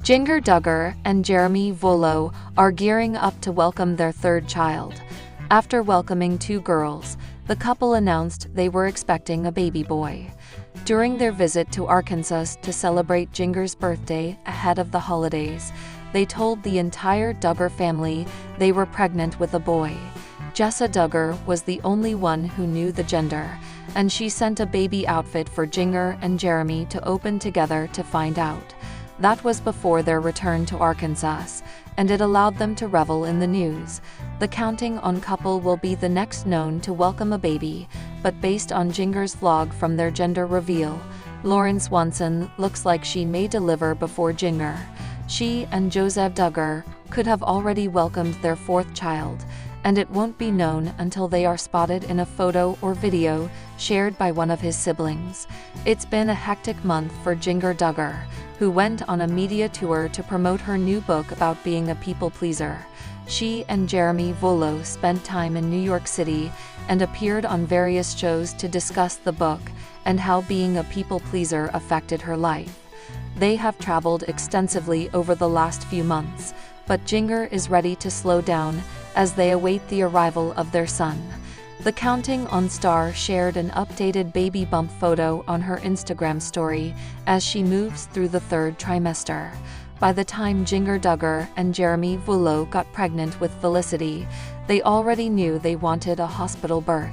Jinger Duggar and Jeremy Volo are gearing up to welcome their third child. After welcoming 2 girls, the couple announced they were expecting a baby boy. During their visit to Arkansas to celebrate Jinger's birthday ahead of the holidays, they told the entire Duggar family they were pregnant with a boy. Jessa Duggar was the only one who knew the gender, and she sent a baby outfit for Jinger and Jeremy to open together to find out. That was before their return to Arkansas, and it allowed them to revel in the news. The Counting On couple will be the next known to welcome a baby, but based on Jinger's vlog from their gender reveal, Lauren Swanson looks like she may deliver before Jinger. She and Jessa Duggar could have already welcomed their 4th child, and it won't be known until they are spotted in a photo or video shared by one of his siblings. It's been a hectic month for Jinger Duggar, who went on a media tour to promote her new book about being a people pleaser. She and Jeremy Volo spent time in New York City and appeared on various shows to discuss the book and how being a people pleaser affected her life. They have traveled extensively over the last few months, but Jinger is ready to slow down as they await the arrival of their son. The Counting On star shared an updated baby bump photo on her Instagram story as she moves through the 3rd trimester. By the time Jinger Duggar and Jeremy Volo got pregnant with Felicity, they already knew they wanted a hospital birth.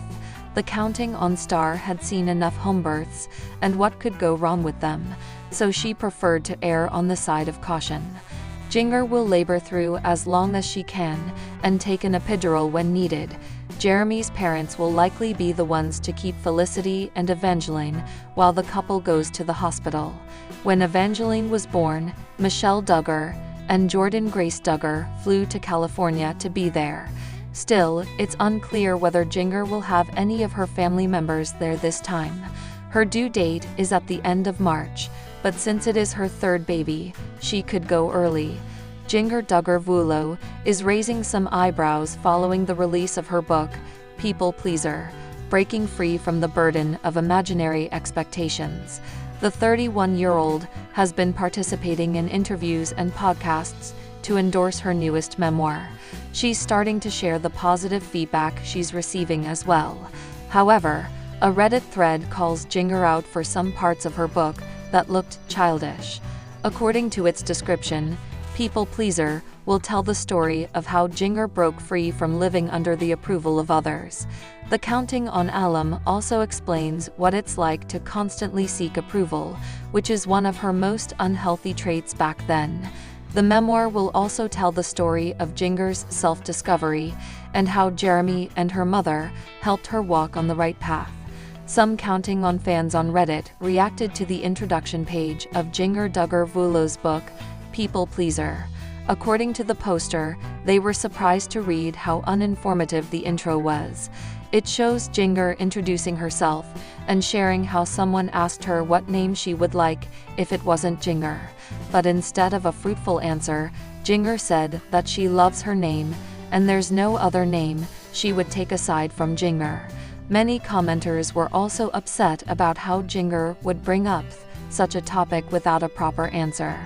The Counting On star had seen enough home births and what could go wrong with them, so she preferred to err on the side of caution. Jinger will labor through as long as she can and take an epidural when needed. Jeremy's parents will likely be the ones to keep Felicity and Evangeline while the couple goes to the hospital. When Evangeline was born, Michelle Duggar and Jordan Grace Duggar flew to California to be there. Still, it's unclear whether Jinger will have any of her family members there this time. Her due date is at the end of March, but since it is her 3rd baby, she could go early. Jinger Duggar Volo is raising some eyebrows following the release of her book, People Pleaser: Breaking Free from the Burden of Imaginary Expectations. The 31-year-old has been participating in interviews and podcasts to endorse her newest memoir. She's starting to share the positive feedback she's receiving as well. However, a Reddit thread calls Jinger out for some parts of her book that looked childish. According to its description, People Pleaser will tell the story of how Jinger broke free from living under the approval of others. The Counting On alum also explains what it's like to constantly seek approval, which is one of her most unhealthy traits back then. The memoir will also tell the story of Jinger's self-discovery and how Jeremy and her mother helped her walk on the right path. Some Counting On fans on Reddit reacted to the introduction page of Jinger Duggar Volo's book, People Pleaser. According to the poster, they were surprised to read how uninformative the intro was. It shows Jinger introducing herself and sharing how someone asked her what name she would like if it wasn't Jinger. But instead of a fruitful answer, Jinger said that she loves her name and there's no other name she would take aside from Jinger. Many commenters were also upset about how Jinger would bring up such a topic without a proper answer.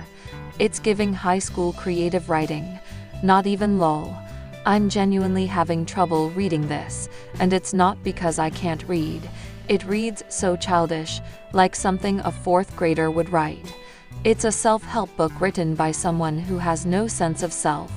It's giving high school creative writing. Not even lol. I'm genuinely having trouble reading this, and it's not because I can't read. It reads so childish, like something a 4th grader would write. It's a self-help book written by someone who has no sense of self.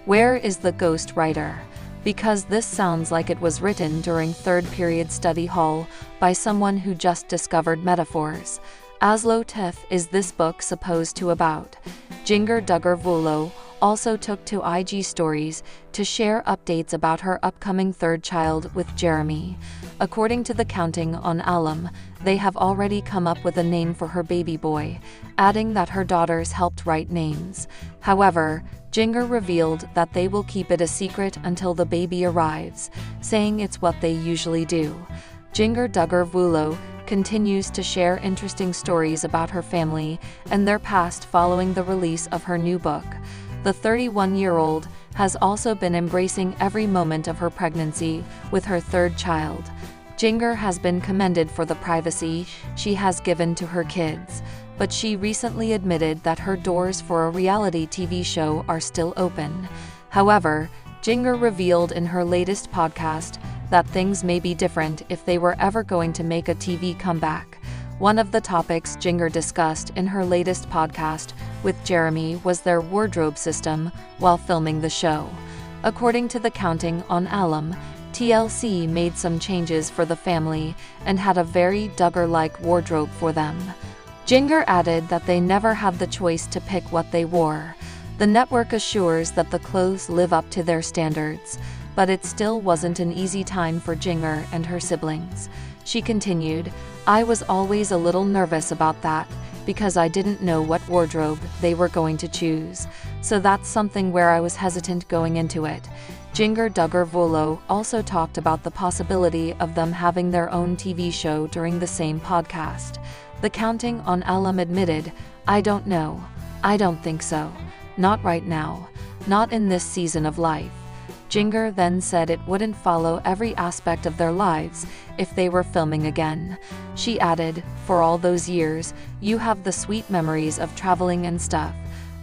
Where is the ghost writer? Because this sounds like it was written during 3rd period study hall by someone who just discovered metaphors. Aslo Tiff is this book supposed to about? Jinger Duggar Volo also took to IG stories to share updates about her upcoming 3rd child with Jeremy. According to the Counting On alum, they have already come up with a name for her baby boy, adding that her daughters helped write names. However, Jinger revealed that they will keep it a secret until the baby arrives, saying it's what they usually do. Jinger Duggar Volo continues to share interesting stories about her family and their past following the release of her new book. The 31-year-old has also been embracing every moment of her pregnancy with her 3rd child. Jinger has been commended for the privacy she has given to her kids. but she recently admitted that her doors for a reality TV show are still open. However, Jinger revealed in her latest podcast that things may be different if they were ever going to make a TV comeback. One of the topics Jinger discussed in her latest podcast with Jeremy was their wardrobe system while filming the show. According to the Counting on Alum, TLC made some changes for the family and had a very Duggar-like wardrobe for them. Jinger added that they never had the choice to pick what they wore. The network assures that the clothes live up to their standards, but it still wasn't an easy time for Jinger and her siblings. She continued, "I was always a little nervous about that, because I didn't know what wardrobe they were going to choose. So that's something where I was hesitant going into it." Jinger Duggar also talked about the possibility of them having their own TV show during the same podcast. The Counting on Alum admitted, "I don't know. I don't think so. Not right now. Not in this season of life." Jinger then said it wouldn't follow every aspect of their lives if they were filming again. She added, "For all those years, you have the sweet memories of traveling and stuff,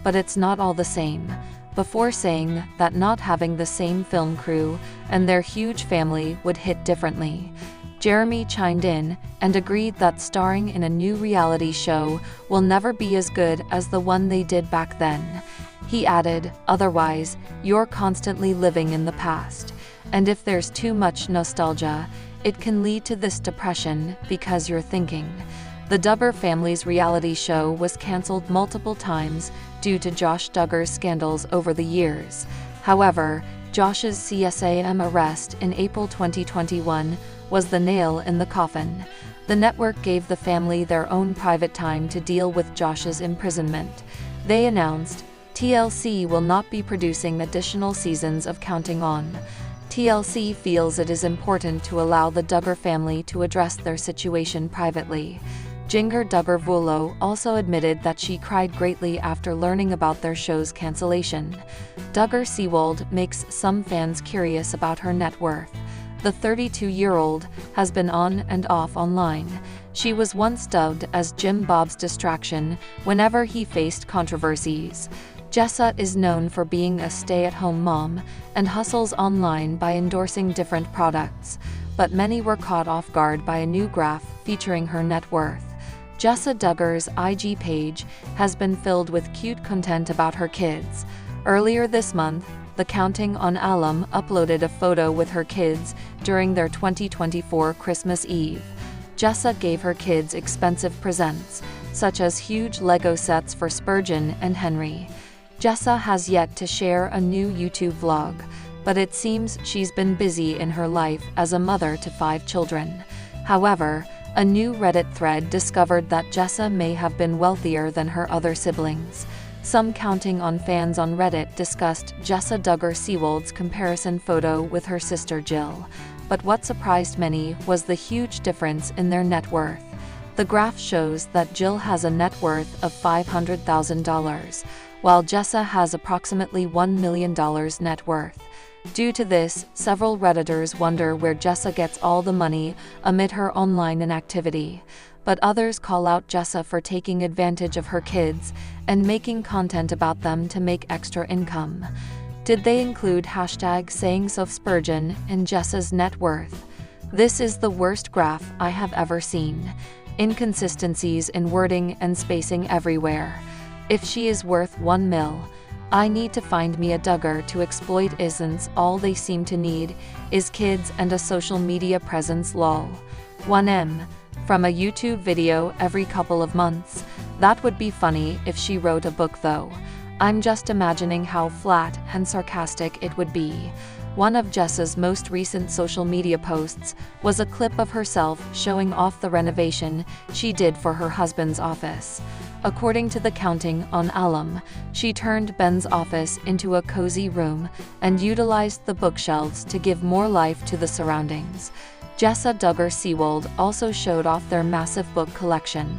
but it's not all the same," before saying that not having the same film crew and their huge family would hit differently. Jeremy chimed in and agreed that starring in a new reality show will never be as good as the one they did back then. He added, "Otherwise, you're constantly living in the past. And if there's too much nostalgia, it can lead to this depression because you're thinking." The Duggar family's reality show was cancelled multiple times due to Josh Duggar's scandals over the years. However, Josh's CSAM arrest in April 2021 was the nail in the coffin. The network gave the family their own private time to deal with Josh's imprisonment. They announced, "TLC will not be producing additional seasons of Counting On." TLC feels it is important to allow the Duggar family to address their situation privately. Jinger Duggar also admitted that she cried greatly after learning about their show's cancellation. Duggar Seawold makes some fans curious about her net worth. The 32-year-old has been on and off online. She was once dubbed as Jim Bob's distraction whenever he faced controversies. Jessa is known for being a stay-at-home mom and hustles online by endorsing different products, but many were caught off guard by a new graph featuring her net worth. Jessa Duggar's IG page has been filled with cute content about her kids. Earlier this month, the Counting on Alum uploaded a photo with her kids during their 2024 Christmas Eve. Jessa gave her kids expensive presents, such as huge Lego sets for Spurgeon and Henry. Jessa has yet to share a new YouTube vlog, but it seems she's been busy in her life as a mother to 5 children. However, a new Reddit thread discovered that Jessa may have been wealthier than her other siblings. Some Counting On fans on Reddit discussed Jessa Duggar Seawold's comparison photo with her sister Jill, but what surprised many was the huge difference in their net worth. The graph shows that Jill has a net worth of $500,000, while Jessa has approximately $1 million net worth. Due to this, several Redditors wonder where Jessa gets all the money amid her online inactivity, but others call out Jessa for taking advantage of her kids and making content about them to make extra income. Did they include #sayings of Spurgeon in Jessa's net worth? This is the worst graph I have ever seen. Inconsistencies in wording and spacing everywhere. If she is worth $1 million, I need to find me a Duggar to exploit. Isn't all they seem to need is kids and a social media presence lol. 1M. From a YouTube video every couple of months. That would be funny if she wrote a book though. I'm just imagining how flat and sarcastic it would be. One of Jessa's most recent social media posts was a clip of herself showing off the renovation she did for her husband's office. According to the Counting on Alum, she turned Ben's office into a cozy room and utilized the bookshelves to give more life to the surroundings. Jessa Duggar Seawold also showed off their massive book collection.